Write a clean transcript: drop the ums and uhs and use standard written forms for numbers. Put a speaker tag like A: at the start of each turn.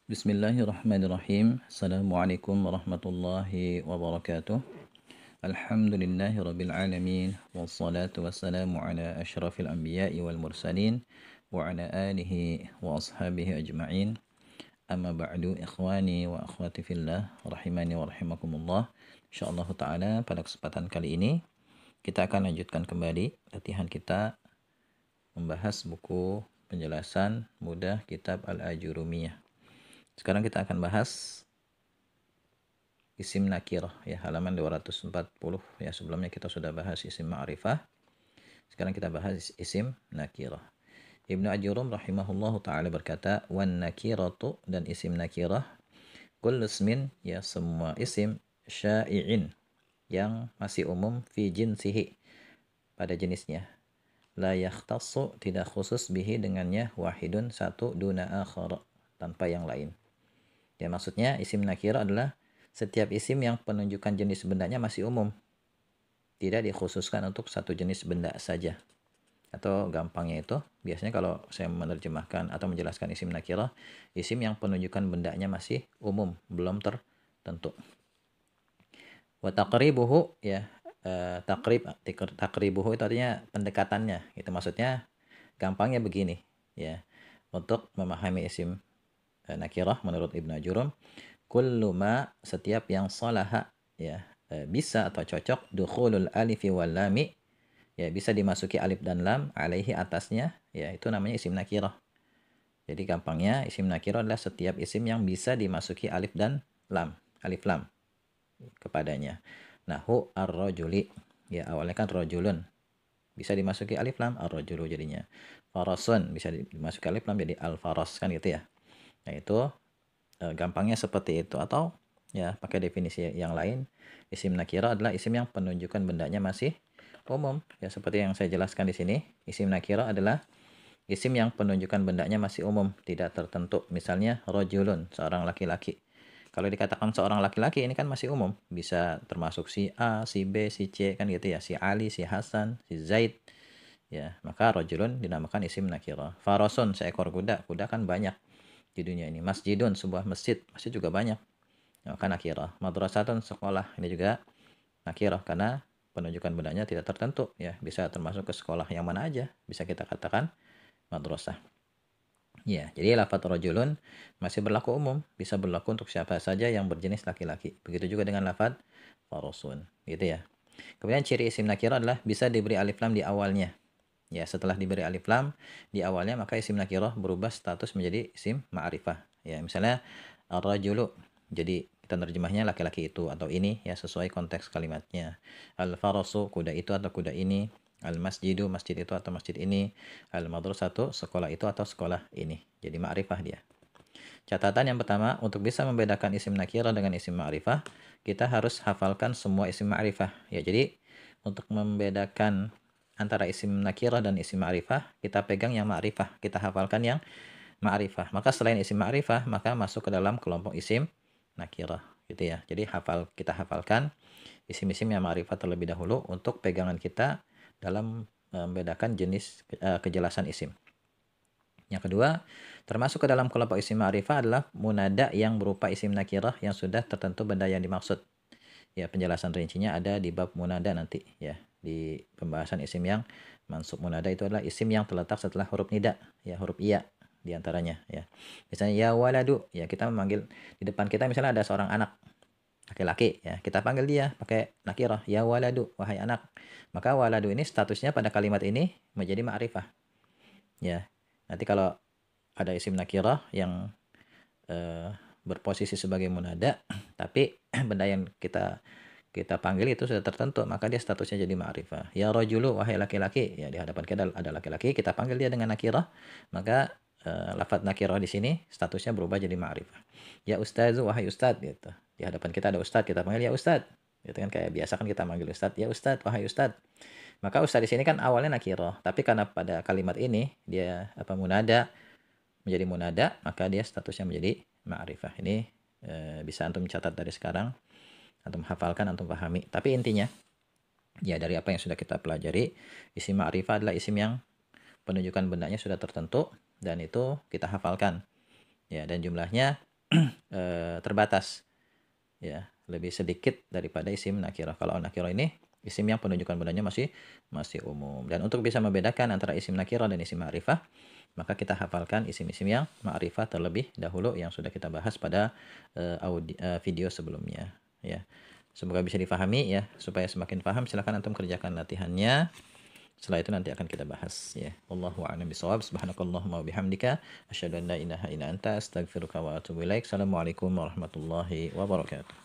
A: Bismillahirrahmanirrahim. Assalamualaikum warahmatullahi wabarakatuh. Alhamdulillahi rabbil alamin. Wassalatu wassalamu ala asyrafil anbiya'i wal mursalin wa ala alihi wa ashabihi ajma'in. Amma ba'du, ikhwani wa akhwati fillah, rahimani wa rahimakumullah. Insyaallah taala pada kesempatan kali ini kita akan lanjutkan kembali latihan kita membahas buku penjelasan mudah kitab Al-Ajurumiyah. Sekarang kita akan bahas isim nakirah ya, halaman 240 ya. Sebelumnya kita sudah bahas isim ma'rifah. Sekarang kita bahas isim nakirah. Ibnu Ajurum rahimahullahu taala berkata, "Wan nakiratu," dan isim nakirah, kullu ismin ya, semua isim syai'in yang masih umum fi jinsihi, pada jenisnya. La yakhtassu, tidak khusus bihi dengannya, wahidun, satu, duna akhar, tanpa yang lain. Ya, maksudnya isim nakirah adalah setiap isim yang penunjukan jenis bendanya masih umum. Tidak dikhususkan untuk satu jenis benda saja. Atau gampangnya itu, biasanya kalau saya menerjemahkan atau menjelaskan isim nakirah, isim yang penunjukan bendanya masih umum, belum tertentu. Wa taqribuhu ya, takribuhu itu artinya pendekatannya. Itu maksudnya gampangnya begini ya. Untuk memahami isim nakirah menurut Ibnu Ajurum, kullu ma, setiap yang salaha ya, bisa atau cocok, dukhulul alifi wal lami, ya, bisa dimasuki alif dan lam, alaihi, atasnya, ya, itu namanya isim nakirah. Jadi gampangnya isim nakirah adalah setiap isim yang bisa dimasuki alif dan lam, alif lam kepadanya. Nahu ar-rajuli, ya, awalnya kan rajulun, bisa dimasuki alif lam, ar-rajulu jadinya. Farasun bisa dimasuki alif lam, jadi al-faras, kan gitu ya. Nah, itu gampangnya seperti itu. Atau ya pakai definisi yang lain, isim nakira adalah isim yang penunjukan bendanya masih umum. Ya, seperti yang saya jelaskan di sini, isim nakira adalah isim yang penunjukan bendanya masih umum, tidak tertentu. Misalnya rajulun, seorang laki-laki. Kalau dikatakan seorang laki-laki ini kan masih umum, bisa termasuk si A, si B, si C, kan gitu ya, si Ali, si Hasan, si Zaid. Ya, maka rajulun dinamakan isim nakira. Farasun, seekor kuda. Kuda kan banyak di dunia ini. Masjidun, sebuah masjid. Masjid juga banyak. Maka nakirah. Madrasatun, sekolah. Ini juga nakirah karena penunjukan bendanya tidak tertentu ya. Bisa termasuk ke sekolah yang mana aja. Bisa kita katakan madrasah. Ya, jadi lafadz rajulun masih berlaku umum. Bisa berlaku untuk siapa saja yang berjenis laki-laki. Begitu juga dengan lafadz farasun. Gitu ya. Kemudian ciri isim nakirah adalah bisa diberi alif lam di awalnya. Ya, setelah diberi alif lam di awalnya, maka isim nakirah berubah status menjadi isim ma'rifah. Ya, misalnya ar-rajulu, jadi kita terjemahnya laki-laki itu atau ini ya, sesuai konteks kalimatnya. Al-farasu, kuda itu atau kuda ini. Al-masjidu, masjid itu atau masjid ini. Al-madrasatu, sekolah itu atau sekolah ini. Jadi ma'rifah dia. Catatan yang pertama, untuk bisa membedakan isim nakirah dengan isim ma'rifah, kita harus hafalkan semua isim ma'rifah. Ya, jadi untuk membedakan antara isim nakirah dan isim ma'rifah, kita pegang yang ma'rifah, kita hafalkan yang ma'rifah. Maka selain isim ma'rifah, maka masuk ke dalam kelompok isim nakirah, gitu ya. Jadi kita hafalkan isim-isim yang ma'rifah terlebih dahulu untuk pegangan kita dalam membedakan jenis kejelasan isim. Yang kedua, termasuk ke dalam kelompok isim ma'rifah adalah munada yang berupa isim nakirah yang sudah tertentu benda yang dimaksud. Ya, penjelasan rincinya ada di bab munada nanti ya. Di pembahasan isim yang mansub, munada itu adalah isim yang terletak setelah huruf nida, ya, huruf iya di antaranya ya. Misalnya ya waladu, ya, kita memanggil di depan kita misalnya ada seorang anak laki-laki ya, kita panggil dia pakai nakirah, ya waladu, wahai anak. Maka waladu ini statusnya pada kalimat ini menjadi ma'rifah. Ya. Nanti kalau ada isim nakirah yang berposisi sebagai munada, tapi benda yang kita panggil itu sudah tertentu, maka dia statusnya jadi ma'rifah. Ya rajulu, wahai laki-laki, ya, di hadapan kita ada laki-laki, kita panggil dia dengan nakirah, maka lafadz nakirah di sini statusnya berubah jadi ma'rifah. Ya ustazu, wahai ustad, gitu. Di hadapan kita ada ustad, kita panggil ya ustad. Gitu kan, kayak biasa kan kita manggil ustad, ya ustad, wahai ustad. Maka ustad di sini kan awalnya nakirah, tapi karena pada kalimat ini dia munada, menjadi munada, maka dia statusnya menjadi ma'rifah. Ini bisa antum catat dari sekarang, antum hafalkan, antum pahami. Tapi intinya, ya, dari apa yang sudah kita pelajari, isim ma'rifah adalah isim yang penunjukan bendanya sudah tertentu dan itu kita hafalkan. Ya, dan jumlahnya terbatas, ya, lebih sedikit daripada isim nakirah. Kalau nakirah ini isim yang penunjukan budanya masih umum. Dan untuk bisa membedakan antara isim nakirah dan isim ma'rifah, maka kita hafalkan isim-isim yang ma'rifah terlebih dahulu yang sudah kita bahas pada video sebelumnya, ya. Semoga bisa difahami ya. Supaya semakin paham, silakan antum kerjakan latihannya. Setelah itu nanti akan kita bahas ya. Wallahu a'lam bishawab. Subhanakallahumma wa bihamdika asyhadu an la ilaha illa anta astaghfiruka wa atubu ilaik. Assalamualaikum warahmatullahi wabarakatuh.